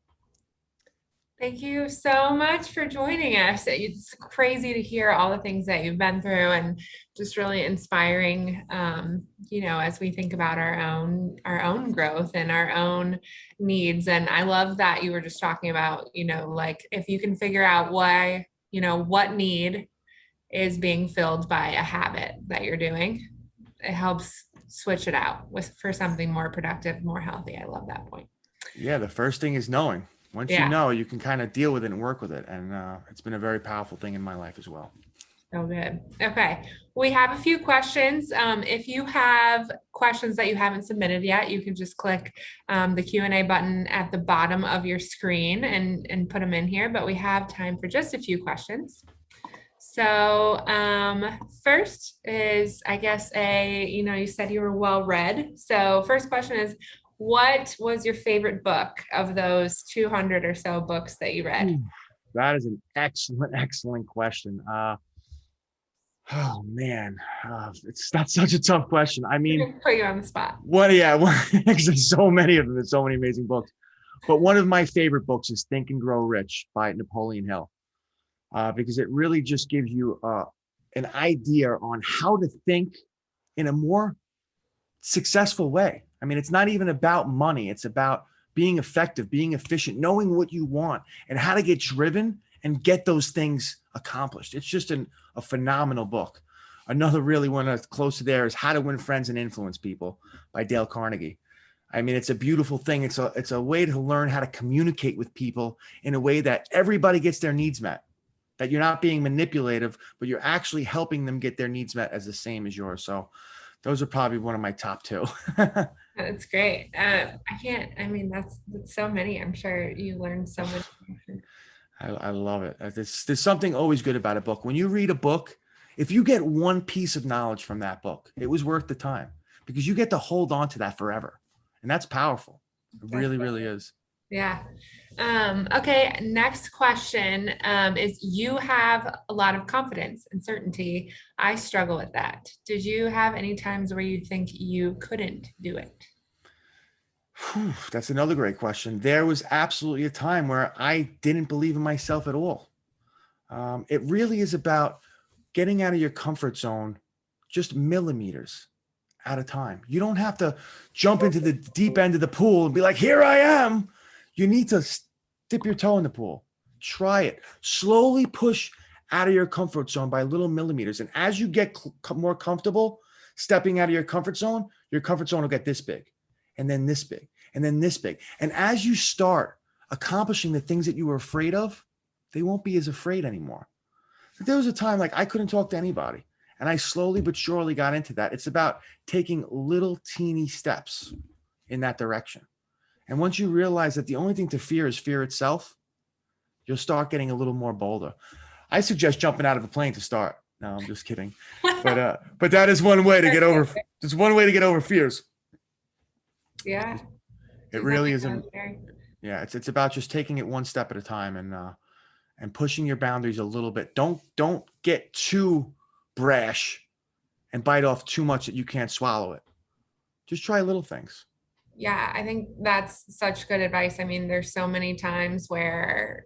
Thank you so much for joining us. It's crazy to hear all the things that you've been through and just really inspiring, as we think about our own growth and our own needs. And I love that you were just talking about, like if you can figure out why, what need is being filled by a habit that you're doing, it helps switch it out for something more productive, more healthy. I love that point. Yeah, the first thing is knowing. Once you know, you can kind of deal with it and work with it. And it's been a very powerful thing in my life as well. Oh, good. Okay. We have a few questions. If you have questions that you haven't submitted yet, you can just click the Q&A button at the bottom of your screen and put them in here. But we have time for just a few questions. So, first is, I guess, you said you were well read. So, first question is, what was your favorite book of those 200 or so books that you read? Ooh, that is an excellent, excellent question. Oh man, that's such a tough question. I mean, Put you on the spot. what? Yeah, there's so many of them. There's so many amazing books. But one of my favorite books is Think and Grow Rich by Napoleon Hill, because it really just gives you an idea on how to think in a more successful way. I mean, it's not even about money. It's about being effective, being efficient, knowing what you want and how to get driven and get those things accomplished. It's just a phenomenal book. Another really one that's close to there is How to Win Friends and Influence People by Dale Carnegie. I mean, it's a beautiful thing. It's a way to learn how to communicate with people in a way that everybody gets their needs met, that you're not being manipulative, but you're actually helping them get their needs met as the same as yours. So those are probably one of my top two. That's great. I mean, that's so many. I'm sure you learned so much. I love it. There's something always good about a book. When you read a book, if you get one piece of knowledge from that book, it was worth the time because you get to hold on to that forever. And that's powerful. It really, really is. Yeah. Okay. Next question is you have a lot of confidence and certainty. I struggle with that. Did you have any times where you think you couldn't do it? Whew, that's another great question. There was absolutely a time where I didn't believe in myself at all. It really is about getting out of your comfort zone just millimeters at a time. You don't have to jump into the deep end of the pool and be like, here I am. You need to dip your toe in the pool. Try it. Slowly push out of your comfort zone by little millimeters. And as you get more comfortable stepping out of your comfort zone will get this big, and then this big, and then this big. And as you start accomplishing the things that you were afraid of, they won't be as afraid anymore. There was a time like I couldn't talk to anybody. And I slowly but surely got into that. It's about taking little teeny steps in that direction. And once you realize that the only thing to fear is fear itself, you'll start getting a little more bolder. I suggest jumping out of a plane to start. No, I'm just kidding. But that is one way to get over. There's one way to get over fears. Yeah. It really isn't. Yeah, it's about just taking it one step at a time and pushing your boundaries a little bit. Don't get too brash and bite off too much that you can't swallow it. Just try little things. Yeah, I think that's such good advice. I mean, there's so many times where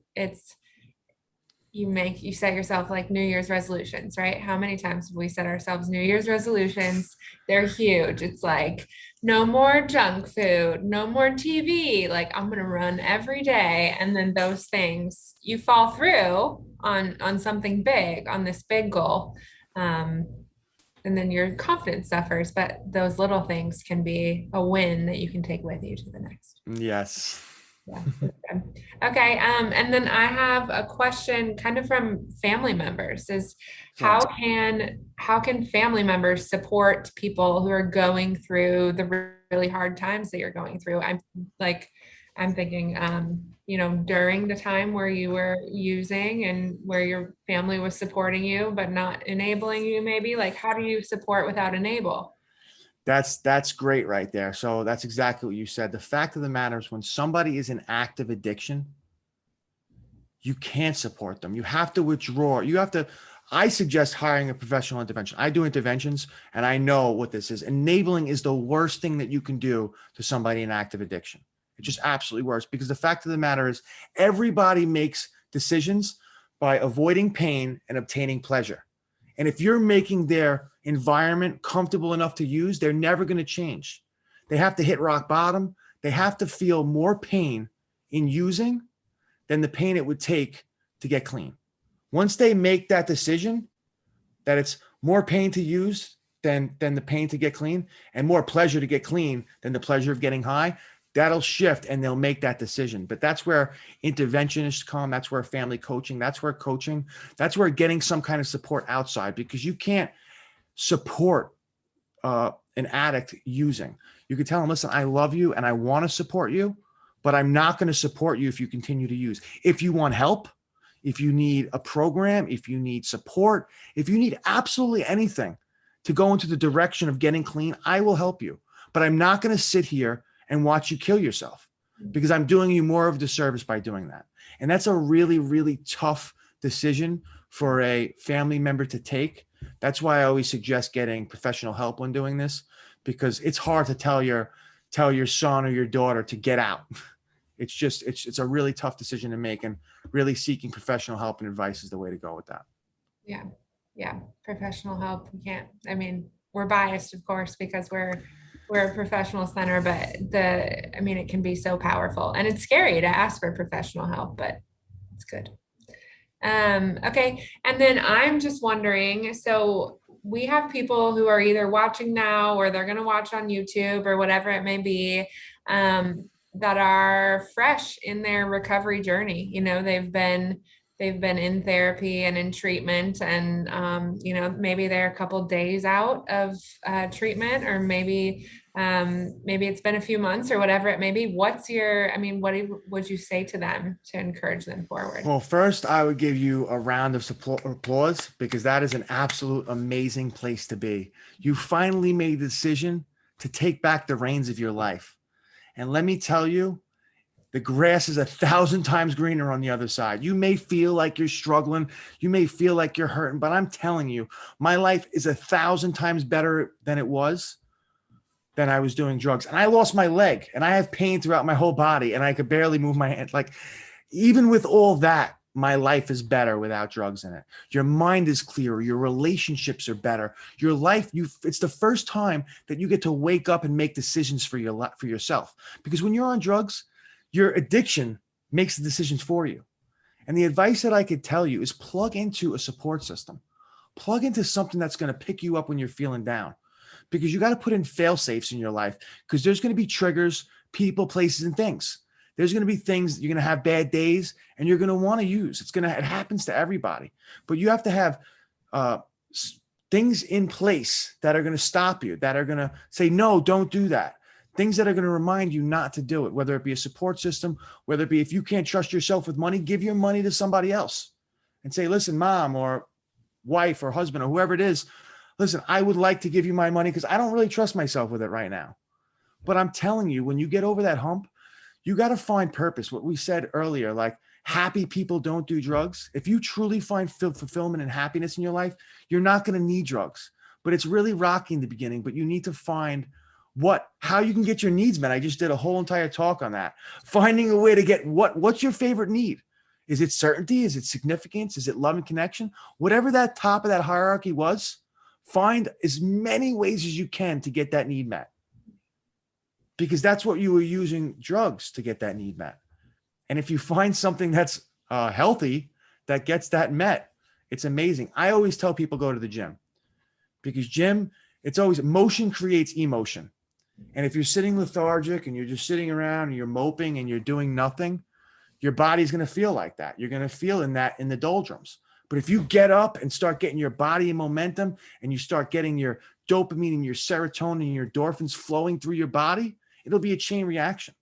you set yourself like New Year's resolutions, right? How many times have we set ourselves New Year's resolutions? They're huge. It's like no more junk food, no more TV. Like I'm gonna run every day. And then those things you fall through on something big, on this big goal. Um, and then your confidence suffers, but those little things can be a win that you can take with you to the next. Yes. Yeah. Okay. And then I have a question kind of from family members is So how can family members support people who are going through the really hard times that you're going through? I'm thinking, during the time where you were using and where your family was supporting you, but not enabling you, maybe like, how do you support without enable? that's great right there. So that's exactly what you said. The fact of the matter is when somebody is in active addiction, you can't support them. You have to withdraw. I suggest hiring a professional intervention. I do interventions and I know what this is. Enabling is the worst thing that you can do to somebody in active addiction. It's just absolutely worse because the fact of the matter is everybody makes decisions by avoiding pain and obtaining pleasure. And if you're making their environment comfortable enough to use, they're never going to change. They have to hit rock bottom. They have to feel more pain in using than the pain it would take to get clean. Once they make that decision that it's more pain to use than the pain to get clean and more pleasure to get clean than the pleasure of getting high, that'll shift and they'll make that decision. But that's where interventionists come. That's where family coaching, that's where coaching, that's where getting some kind of support outside because you can't support an addict using. You could tell them, listen, I love you and I want to support you, but I'm not going to support you if you continue to use. If you want help, if you need a program, if you need support, if you need absolutely anything to go into the direction of getting clean, I will help you. But I'm not going to sit here and watch you kill yourself, because I'm doing you more of a disservice by doing that. And that's a really, really tough decision for a family member to take. That's why I always suggest getting professional help when doing this, because it's hard to tell your son or your daughter to get out. It's a really tough decision to make, and really seeking professional help and advice is the way to go with that. Yeah. Yeah. Professional help. We can't, I mean, we're biased, of course, because we're a professional center, but I mean, it can be so powerful, and it's scary to ask for professional help, but it's good. Okay. And then I'm just wondering, so we have people who are either watching now or they're going to watch on YouTube or whatever it may be, that are fresh in their recovery journey. You know, they've been in therapy and in treatment, and you know, maybe they're a couple days out of treatment, or maybe it's been a few months or whatever it may be. What would you say to them to encourage them forward? Well, first, I would give you a round of applause, because that is an absolute amazing place to be. You finally made the decision to take back the reins of your life. And let me tell you, the grass is 1,000 times greener on the other side. You may feel like you're struggling. You may feel like you're hurting, but I'm telling you, my life is 1,000 times better than it was than I was doing drugs. And I lost my leg, and I have pain throughout my whole body, and I could barely move my hand. Like, even with all that, my life is better without drugs in it. Your mind is clearer. Your relationships are better. Your life, it's the first time that you get to wake up and make decisions for yourself. Because when you're on drugs, your addiction makes the decisions for you. And the advice that I could tell you is plug into a support system. Plug into something that's going to pick you up when you're feeling down. Because you got to put in fail safes in your life, because there's going to be triggers, people, places, and things. There's going to be things that you're going to have bad days, and you're going to want to use. It happens to everybody, but you have to have things in place that are going to stop you, that are going to say, no, don't do that. Things that are going to remind you not to do it, whether it be a support system, whether it be, if you can't trust yourself with money, give your money to somebody else and say, listen, mom or wife or husband or whoever it is, listen, I would like to give you my money because I don't really trust myself with it right now. But I'm telling you, when you get over that hump, you got to find purpose. What we said earlier, like, happy people don't do drugs. If you truly find fulfillment and happiness in your life, you're not going to need drugs. But it's really rocky in the beginning, but you need to find how you can get your needs met. I just did a whole entire talk on that. Finding a way to get what's your favorite need? Is it certainty? Is it significance? Is it love and connection? Whatever that top of that hierarchy was, find as many ways as you can to get that need met. Because that's what you were using drugs to get that need met. And if you find something that's healthy that gets that met, it's amazing. I always tell people go to the gym, because it's always motion creates emotion. And if you're sitting lethargic and you're just sitting around and you're moping and you're doing nothing, your body's going to feel like that. You're going to feel in the doldrums. But if you get up and start getting your body in momentum, and you start getting your dopamine and your serotonin and your endorphins flowing through your body, it'll be a chain reaction.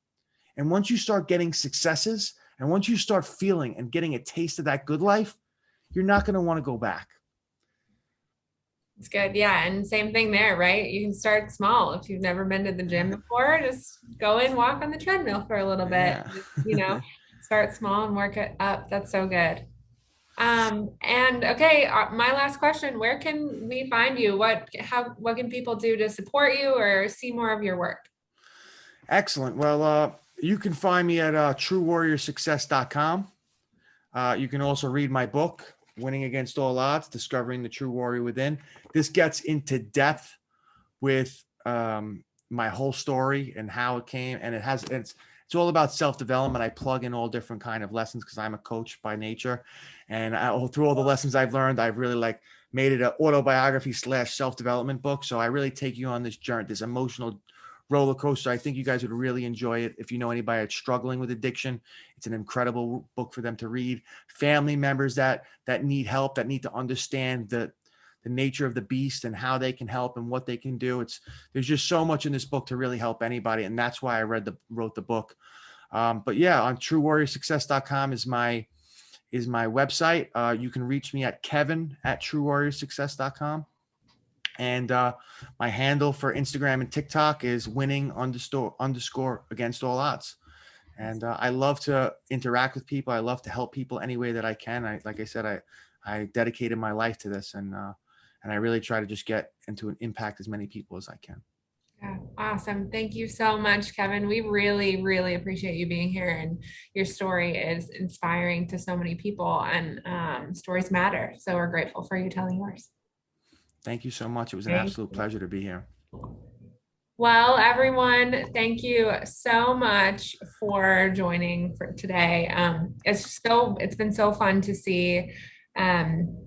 And once you start getting successes, and once you start feeling and getting a taste of that good life, you're not going to want to go back. It's good. Yeah. And same thing there, right? You can start small. If you've never been to the gym before, just go and walk on the treadmill for a little bit, Yeah. start small and work it up. That's so good. And okay, my last question, where can we find you? What can people do to support you or see more of your work? Excellent. Well, you can find me at truewarriorsuccess.com. You can also read my book, Winning Against All Odds, Discovering the True Warrior Within. This gets into depth with my whole story and how it came. And it's all about self-development. I plug in all different kind of lessons because I'm a coach by nature. And through all the lessons I've learned, I've really made it an autobiography / self-development book. So I really take you on this journey, this emotional roller coaster. I think you guys would really enjoy it. If you know anybody that's struggling with addiction, it's an incredible book for them to read. Family members that need help, that need to understand the nature of the beast and how they can help and what they can do. There's just so much in this book to really help anybody. And that's why I wrote the book. But yeah, on truewarriorsuccess.com is my website. You can reach me at kevin@truewarriorsuccess.com. And my handle for Instagram and TikTok is winning__ against all odds. And I love to interact with people. I love to help people any way that I can. Like I said, I dedicated my life to this, and I really try to just get into an impact as many people as I can. Yeah, awesome. Thank you so much, Kevin. We really, really appreciate you being here, and your story is inspiring to so many people, and stories matter. So we're grateful for you telling yours. Thank you so much. It was an Thank absolute you. pleasure to be here. Well, everyone, thank you so much for joining for today. It's been so fun to see um,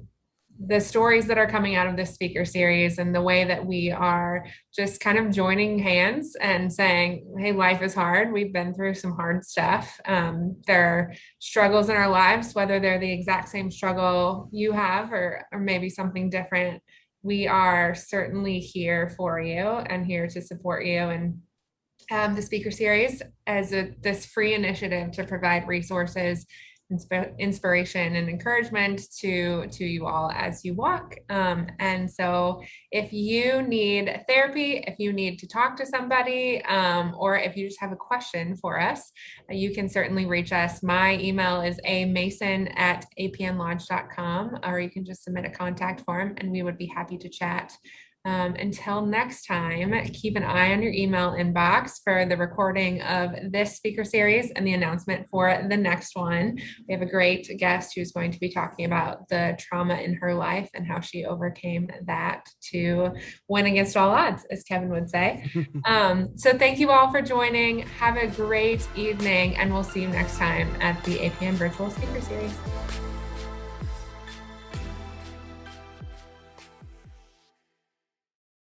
the stories that are coming out of this speaker series, and the way that we are just kind of joining hands and saying, hey, life is hard. We've been through some hard stuff. There are struggles in our lives, whether they're the exact same struggle you have, or maybe something different. We are certainly here for you and here to support you. And the speaker series as this free initiative to provide resources, inspiration, and encouragement to you all as you walk. And so if you need therapy, if you need to talk to somebody, or if you just have a question for us, you can certainly reach us. My email is amason@apnlodge.com, or you can just submit a contact form and we would be happy to chat. Until next time, keep an eye on your email inbox for the recording of this speaker series and the announcement for the next one. We have a great guest who's going to be talking about the trauma in her life and how she overcame that to win against all odds, as Kevin would say. So thank you all for joining. Have a great evening, and we'll see you next time at the APN Virtual Speaker Series.